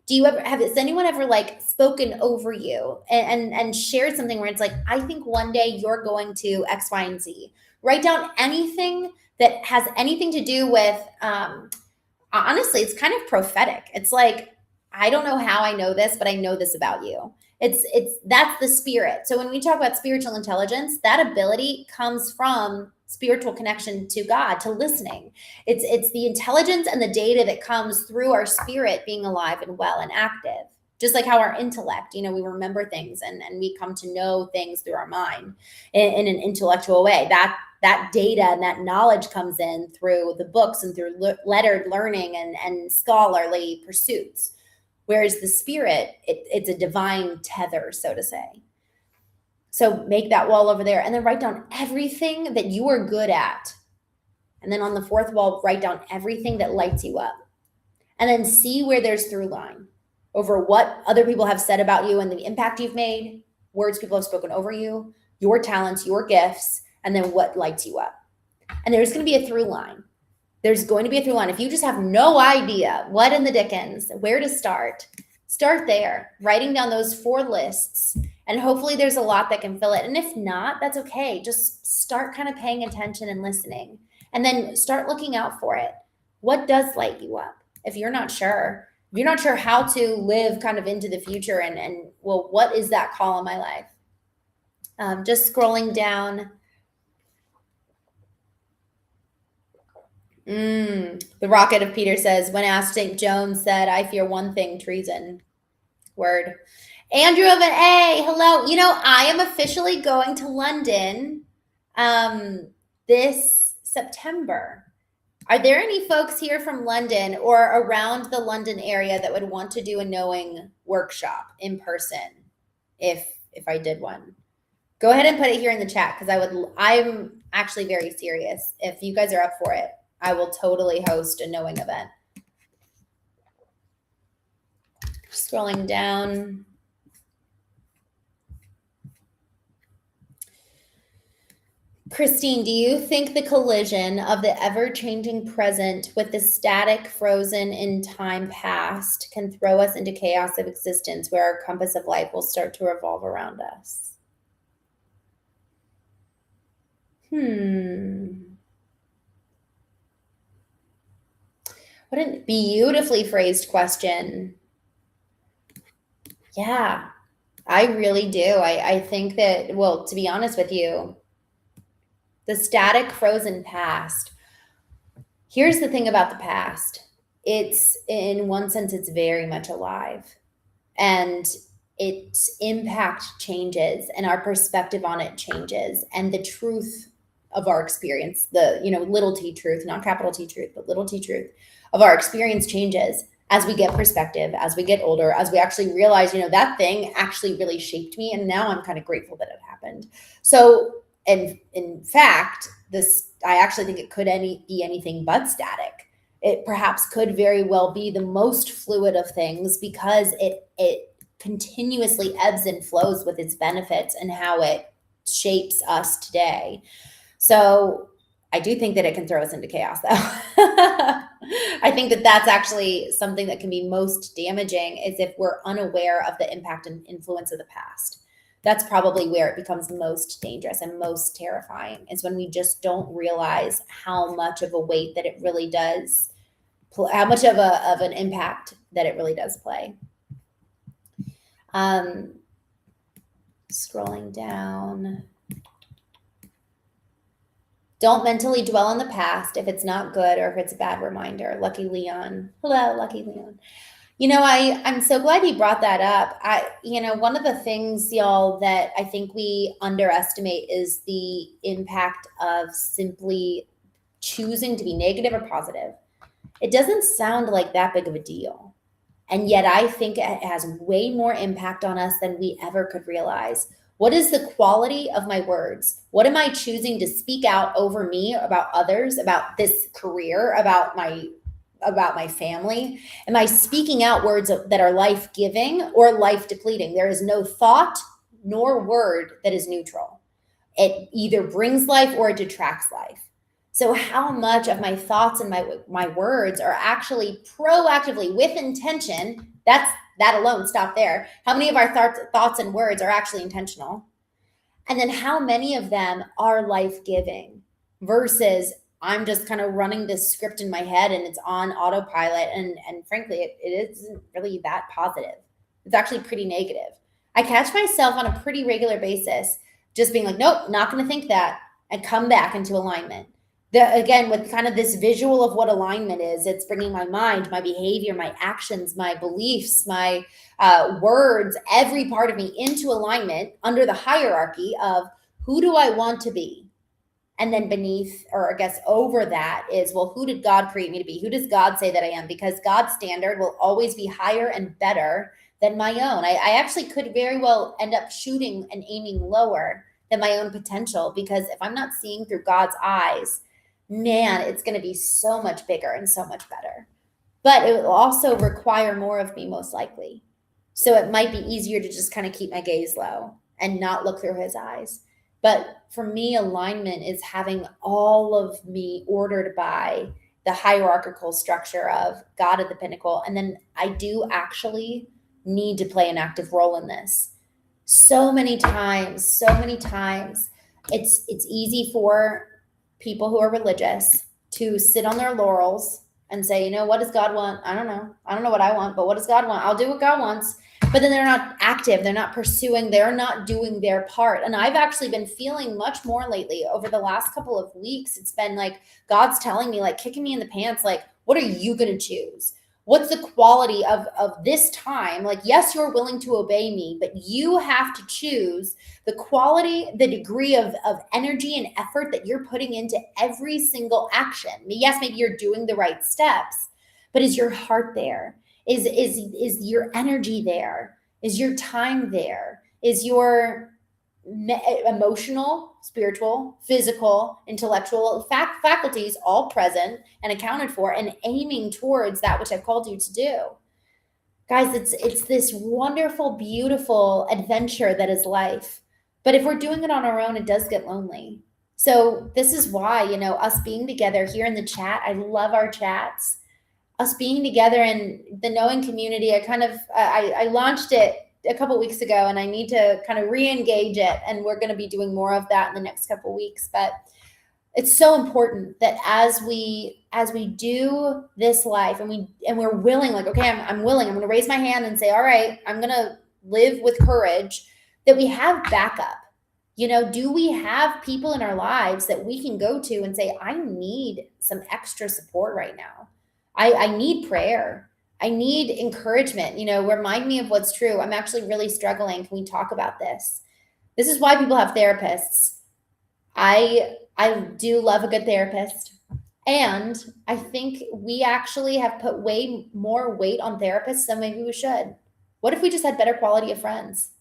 Has anyone ever like spoken over you and shared something where it's like, I think one day you're going to X, Y, and Z. Write down anything that has anything to do with, honestly, it's kind of prophetic. It's like, I don't know how I know this, but I know this about you. That's the spirit. So when we talk about spiritual intelligence, that ability comes from spiritual connection to God, to listening. It's the intelligence and the data that comes through our spirit being alive and well and active Just like how our intellect, we remember things and we come to know things through our mind in an intellectual way. That data and that knowledge comes in through the books and through lettered learning and scholarly pursuits. Whereas the spirit, it's a divine tether, so to say. So make that wall over there and then write down everything that you are good at. And then on the fourth wall, write down everything that lights you up. And then see where there's through line over what other people have said about you and the impact you've made, words people have spoken over you, your talents, your gifts, and then what lights you up. And there's going to be a through line. There's going to be a through line. If you just have no idea what in the dickens, where to start there, writing down those 4 lists. And hopefully there's a lot that can fill it. And if not, that's okay. Just start kind of paying attention and listening. And then start looking out for it. What does light you up? If you're not sure how to live kind of into the future and well, what is that call in my life? Just scrolling down. The Rocket of Peter says, when asked, St. Jones said, I fear one thing, treason. Word. Andrew of an A, hello. I am officially going to London this September. Are there any folks here from London or around the London area that would want to do a knowing workshop in person if I did one? Go ahead and put it here in the chat because I'm actually very serious. If you guys are up for it, I will totally host a knowing event. Scrolling down. Christine, do you think the collision of the ever-changing present with the static frozen in time past can throw us into chaos of existence where our compass of life will start to revolve around us? What a beautifully phrased question. Yeah, I really do. I think that, well, to be honest with you, the static frozen past. Here's the thing about the past. It's, in one sense, it's very much alive. And its impact changes and our perspective on it changes. And the truth of our experience, the, little t truth, not capital T truth, but little t truth of our experience changes as we get perspective, as we get older, as we actually realize, that thing actually really shaped me. And now I'm kind of grateful that it happened. So, and in fact, I actually think it could be anything but static. It perhaps could very well be the most fluid of things because it continuously ebbs and flows with its benefits and how it shapes us today. So I do think that it can throw us into chaos, though. I think that that's actually something that can be most damaging is if we're unaware of the impact and influence of the past. That's probably where it becomes most dangerous and most terrifying is when we just don't realize how much of a weight that it really does, how much of an impact that it really does play. Scrolling down. Don't mentally dwell on the past if it's not good or if it's a bad reminder. Lucky Leon. Hello, Lucky Leon. I'm so glad you brought that up. One of the things, y'all, that I think we underestimate is the impact of simply choosing to be negative or positive. It doesn't sound like that big of a deal. And yet I think it has way more impact on us than we ever could realize. What is the quality of my words? What am I choosing to speak out over me, about others, about this career, about my family? Am I speaking out words that are life-giving or life-depleting? There is no thought nor word that is neutral. It either brings life or it detracts life. So how much of my thoughts and my words are actually proactively with intention? That alone, stop there. How many of our thoughts and words are actually intentional? And then how many of them are life-giving versus I'm just kind of running this script in my head and it's on autopilot. And frankly, it isn't really that positive. It's actually pretty negative. I catch myself on a pretty regular basis just being like, nope, not going to think that, and come back into alignment. Again, with kind of this visual of what alignment is, it's bringing my mind, my behavior, my actions, my beliefs, my words, every part of me into alignment under the hierarchy of who do I want to be? And then beneath, or I guess over that, is, well, who did God create me to be? Who does God say that I am? Because God's standard will always be higher and better than my own. I actually could very well end up shooting and aiming lower than my own potential, because if I'm not seeing through God's eyes, man, it's going to be so much bigger and so much better. But it will also require more of me, most likely. So it might be easier to just kind of keep my gaze low and not look through his eyes. But for me, alignment is having all of me ordered by the hierarchical structure of God at the pinnacle. And then I do actually need to play an active role in this. So many times, it's easy for people who are religious to sit on their laurels and say, you know, what does God want? I don't know. I don't know what I want, but what does God want? I'll do what God wants. But then they're not active. They're not pursuing. They're not doing their part. And I've actually been feeling much more lately over the last couple of weeks. It's been like God's telling me, like kicking me in the pants, like, what are you going to choose? What's the quality of this time? Like, yes, you're willing to obey me, but you have to choose the quality, the degree of energy and effort that you're putting into every single action. Yes, maybe you're doing the right steps, but is your heart there? Is your energy there? Is your time there? Is your emotional, spiritual, physical, intellectual faculties all present and accounted for and aiming towards that which I've called you to do? Guys, it's this wonderful, beautiful adventure that is life. But if we're doing it on our own, it does get lonely. So this is why, you know, us being together here in the chat, I love our chats. Us being together in the Knowing community, I launched it a couple weeks ago, and I need to kind of re-engage it, and we're going to be doing more of that in the next couple weeks. But it's so important that as we do this life, and we're willing, like, okay, I'm willing, I'm going to raise my hand and say, all right, I'm going to live with courage, that we have backup. You know, do we have people in our lives that we can go to and say, I need some extra support right now? I need prayer. I need encouragement. You know, remind me of what's true. I'm actually really struggling. Can we talk about this? This is why people have therapists. I do love a good therapist. And I think we actually have put way more weight on therapists than maybe we should. What if we just had better quality of friends?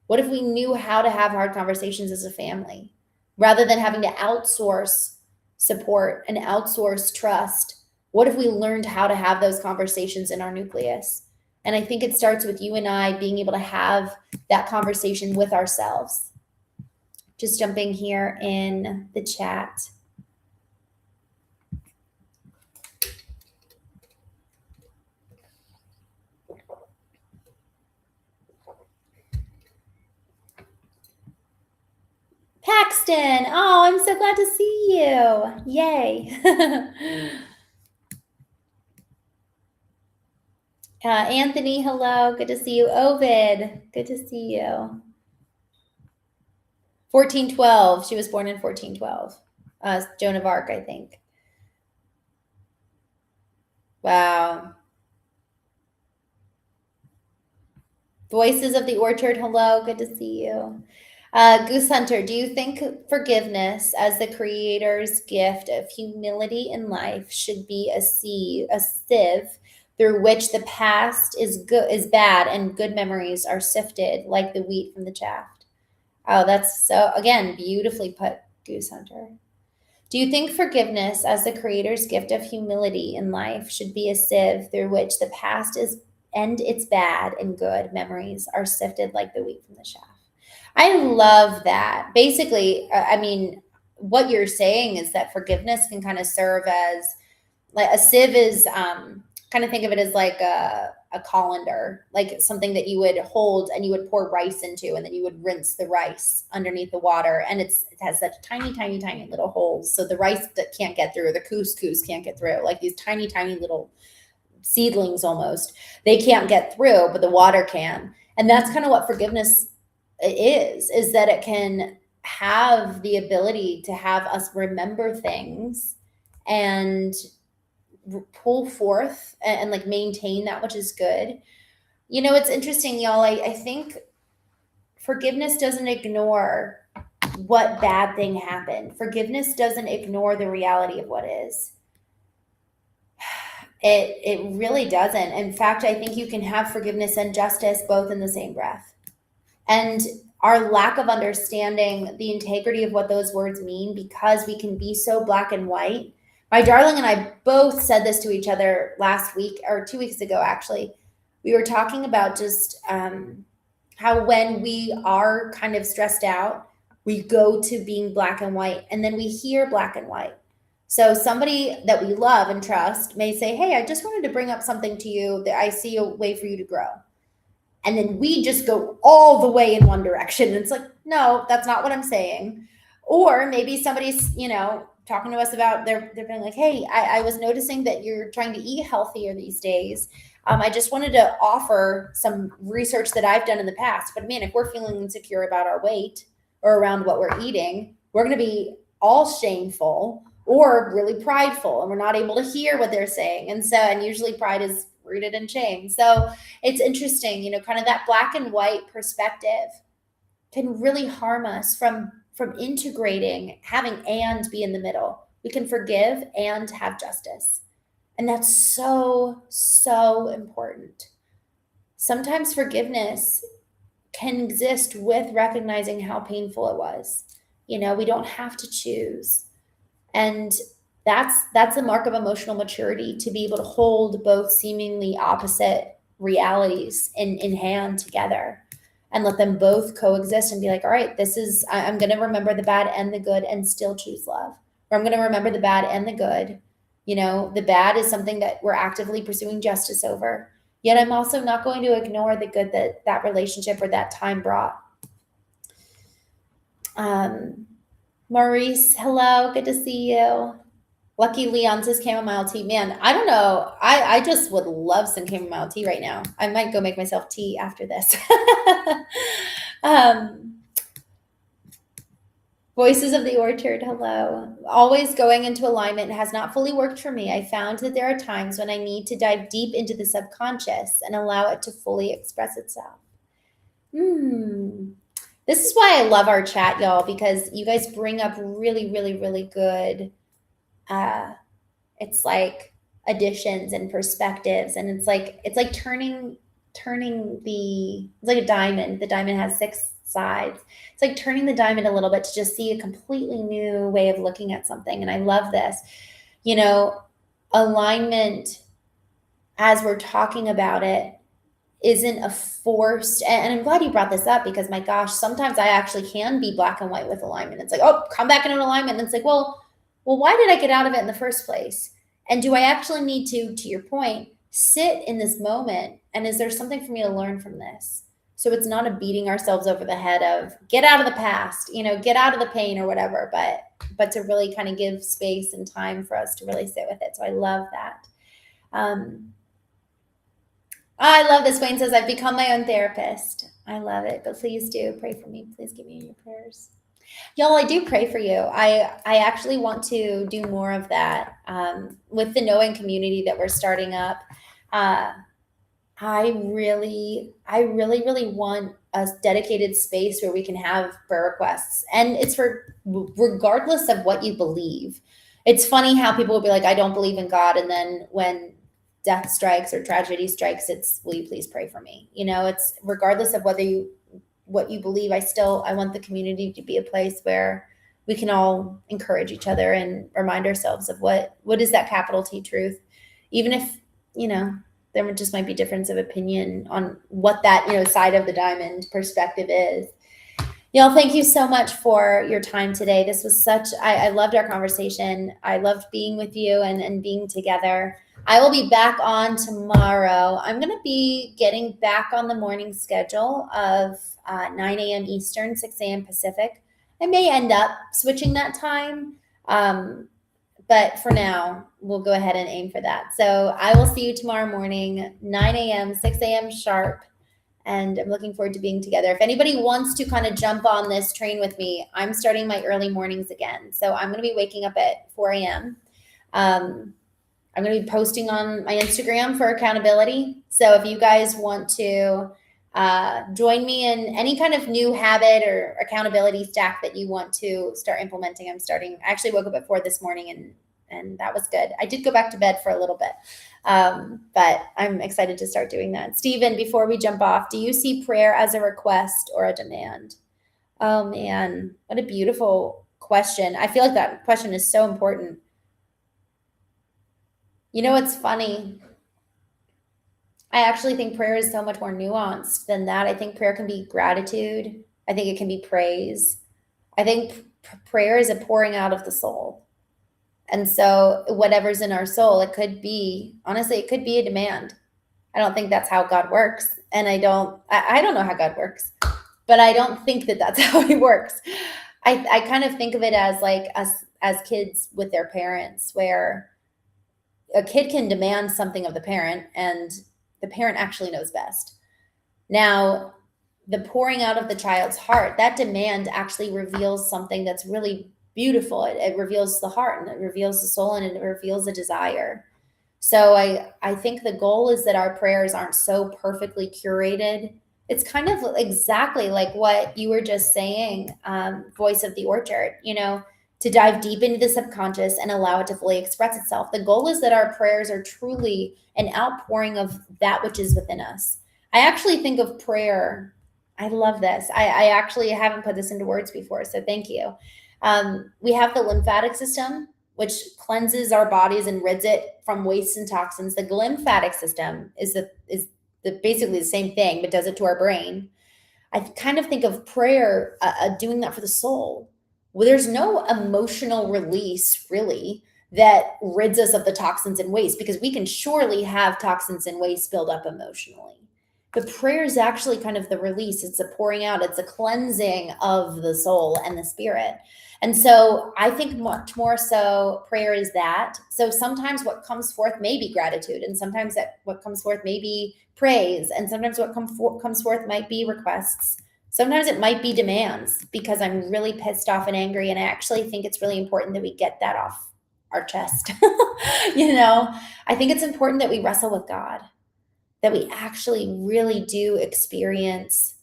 What if we knew how to have hard conversations as a family rather than having to outsource support and outsource trust? What if we learned how to have those conversations in our nucleus? And I think it starts with you and I being able to have that conversation with ourselves. Just jumping here in the chat. Paxton, oh, I'm so glad to see you. Yay. Anthony, hello. Good to see you. Ovid, good to see you. 1412. She was born in 1412. Joan of Arc, I think. Wow. Voices of the Orchard, hello. Good to see you. Goose Hunter, do you think forgiveness as the Creator's gift of humility in life should be a sieve through which the past is bad and good memories are sifted like the wheat from the chaff? Oh, that's so, again, beautifully put, Goose Hunter. Do you think forgiveness as the Creator's gift of humility in life should be a sieve through which the past and its bad and good memories are sifted like the wheat from the chaff? I love that. Basically, I mean, what you're saying is that forgiveness can kind of serve as, like, a sieve is, kind of think of it as like a colander, like something that you would hold and you would pour rice into, and then you would rinse the rice underneath the water. And it has such tiny, tiny, tiny little holes. So the rice that can't get through, the couscous can't get through, like these tiny, tiny little seedlings almost, they can't get through, but the water can. And that's kind of what forgiveness is that it can have the ability to have us remember things and pull forth and like maintain that which is good. It's interesting, y'all. I think forgiveness doesn't ignore what bad thing happened. Forgiveness doesn't ignore the reality of what is. It really doesn't. In fact, I think you can have forgiveness and justice both in the same breath. And our lack of understanding the integrity of what those words mean, because we can be so black and white. My darling and I both said this to each other last week, or 2 weeks ago, actually. We were talking about just how when we are kind of stressed out, we go to being black and white, and then we hear black and white. So somebody that we love and trust may say, hey, I just wanted to bring up something to you that I see a way for you to grow. And then we just go all the way in one direction. And it's like, no, that's not what I'm saying. Or maybe somebody's, talking to us about, they're being like, hey, I was noticing that you're trying to eat healthier these days. I just wanted to offer some research that I've done in the past. But man, if we're feeling insecure about our weight or around what we're eating, we're going to be all shameful or really prideful, and we're not able to hear what they're saying. And usually pride is rooted in shame. So it's interesting, kind of that black and white perspective can really harm us from integrating, having and be in the middle. We can forgive and have justice. And that's so, so important. Sometimes forgiveness can exist with recognizing how painful it was. We don't have to choose. And that's a mark of emotional maturity, to be able to hold both seemingly opposite realities in hand together and let them both coexist and be like, all right, I'm going to remember the bad and the good and still choose love. Or I'm going to remember the bad and the good. The bad is something that we're actively pursuing justice over. Yet I'm also not going to ignore the good that relationship or that time brought. Maurice, hello. Good to see you. Lucky Leon says chamomile tea. Man, I don't know. I just would love some chamomile tea right now. I might go make myself tea after this. Voices of the Orchard, hello. Always going into alignment has not fully worked for me. I found that there are times when I need to dive deep into the subconscious and allow it to fully express itself. This is why I love our chat, y'all, because you guys bring up really, really, really good, it's like additions and perspectives. And it's like turning it's like a diamond. The diamond has 6 sides. It's like turning the diamond a little bit to just see a completely new way of looking at something. And I love this, alignment, as we're talking about it, isn't a forced, and I'm glad you brought this up, because my gosh, sometimes I actually can be black and white with alignment. It's like, oh, come back into alignment. And it's like, well, why did I get out of it in the first place? And do I actually need to your point, sit in this moment? And is there something for me to learn from this? So it's not a beating ourselves over the head of get out of the past, get out of the pain or whatever, but to really kind of give space and time for us to really sit with it. So I love that. I love this. Wayne says, I've become my own therapist. I love it. But please do pray for me. Please keep me in your prayers. Y'all, I do pray for you. I actually want to do more of that with the Knowing community that we're starting up. I really want a dedicated space where we can have prayer requests. And it's for regardless of what you believe. It's funny how people will be like, I don't believe in God. And then when death strikes or tragedy strikes, it's, will you please pray for me? It's regardless of what you believe. I want the community to be a place where we can all encourage each other and remind ourselves of what is that capital T truth, even if, there just might be difference of opinion on what that, side of the diamond perspective is. Y'all, thank you so much for your time today. This was I loved our conversation. I loved being with you and being together. I will be back on tomorrow. I'm going to be getting back on the morning schedule of 9 a.m. Eastern, 6 a.m. Pacific. I may end up switching that time, but for now, we'll go ahead and aim for that. So I will see you tomorrow morning, 9 a.m., 6 a.m. sharp. And I'm looking forward to being together. If anybody wants to kind of jump on this train with me, I'm starting my early mornings again. So I'm going to be waking up at 4 a.m. I'm going to be posting on my Instagram for accountability. So if you guys want to join me in any kind of new habit or accountability stack that you want to start implementing, I actually woke up at 4 this morning and that was good. I did go back to bed for a little bit. But I'm excited to start doing that. Stephen, before we jump off, do you see prayer as a request or a demand? Oh man, what a beautiful question. I feel like that question is so important. You know, what's funny. I actually think prayer is so much more nuanced than that. I think prayer can be gratitude. I think it can be praise. I think prayer is a pouring out of the soul. And so whatever's in our soul, it could be, honestly, it could be a demand. I don't think that's how God works. And I don't know how God works, but I don't think that that's how he works. I kind of think of it as like us as kids with their parents, where a kid can demand something of the parent and the parent actually knows best. Now, the pouring out of the child's heart, that demand actually reveals something that's really beautiful. It reveals the heart and it reveals the soul and it reveals a desire. So I think the goal is that our prayers aren't so perfectly curated. It's kind of exactly like what you were just saying, voice of the orchard, to dive deep into the subconscious and allow it to fully express itself. The goal is that our prayers are truly an outpouring of that which is within us. I actually think of prayer. I love this. I actually haven't put this into words before, so thank you. We have the lymphatic system, which cleanses our bodies and rids it from waste and toxins. The lymphatic system is basically the same thing, but does it to our brain. I kind of think of prayer doing that for the soul. Well, there's no emotional release, really, that rids us of the toxins and waste, because we can surely have toxins and waste build up emotionally. But prayer is actually kind of the release. It's a pouring out. It's a cleansing of the soul and the spirit. And so I think much more so prayer is that. So sometimes what comes forth may be gratitude, and sometimes what comes forth may be praise, and sometimes what comes forth might be requests. Sometimes it might be demands, because I'm really pissed off and angry, and I actually think it's really important that we get that off our chest. I think it's important that we wrestle with God, that we actually really do experience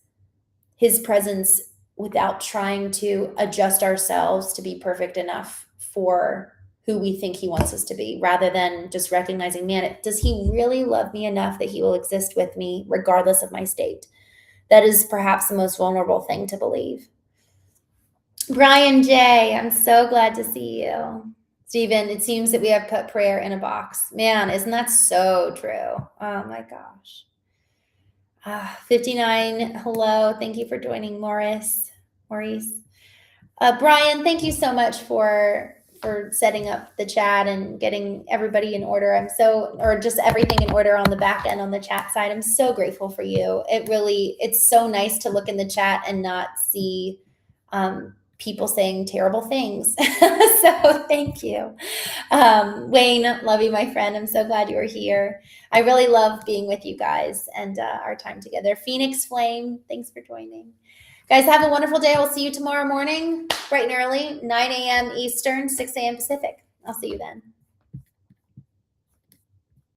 his presence without trying to adjust ourselves to be perfect enough for who we think he wants us to be, rather than just recognizing, man, does he really love me enough that he will exist with me regardless of my state? That is perhaps the most vulnerable thing to believe. Brian J., I'm so glad to see you. Stephen, it seems that we have put prayer in a box. Man, isn't that so true? Oh my gosh. 59, hello. Thank you for joining, Maurice. Brian, thank you so much for setting up the chat and getting everybody in order. Or just everything in order on the back end on the chat side. I'm so grateful for you. It's so nice to look in the chat and not see people saying terrible things. So thank you. Wayne, love you, my friend. I'm so glad you were here. I really love being with you guys and our time together. Phoenix Flame, thanks for joining. Guys, have a wonderful day. I'll see you tomorrow morning, bright and early, 9 a.m. Eastern, 6 a.m. Pacific. I'll see you then.